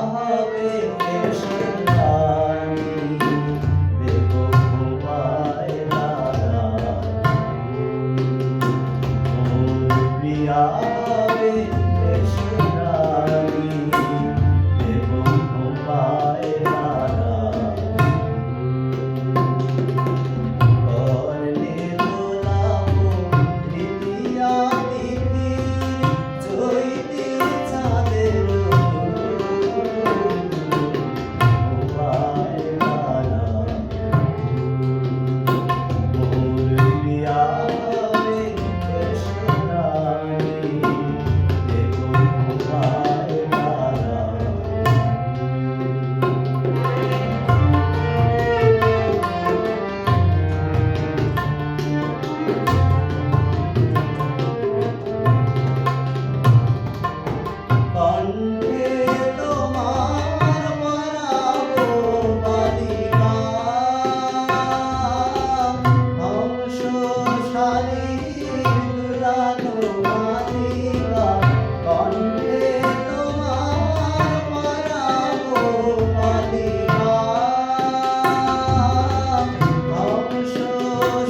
হবে কেশরানি দেব তোমায় নারায়ণ মোর প্রিয়া হবে কেশরানি দেব তোমায় নারায়ণ করলে গোলাপ তৃতীয়া তিথি চৈতি চাঁদের তোমায় নারায়ণ মোর প্রিয়া হবে কেশরানি দেব তোমায় নারায়ণ কণ্ঠে তোমার পরাবো বালিকা হংস শালীর দুলানো বালিকা কণ্ঠে তোমার পরাবো বালিকা হংস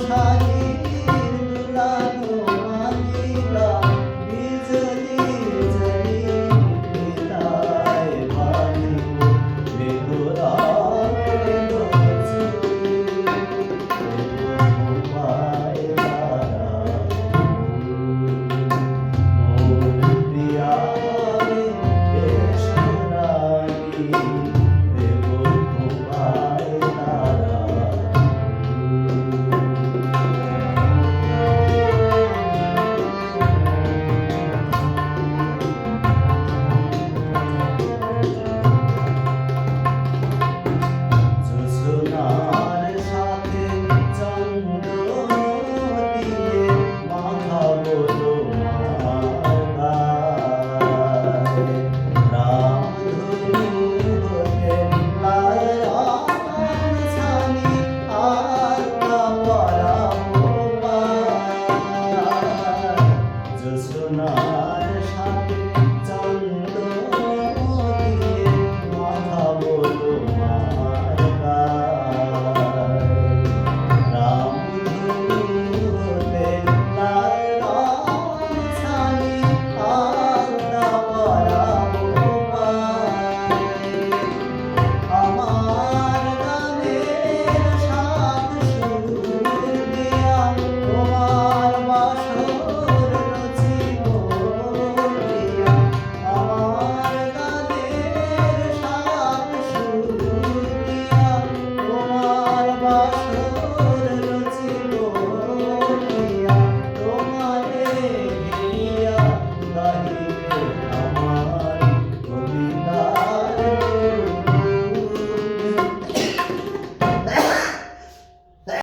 শালীর দুলানো বালিকা বিজলি সোনার সাথে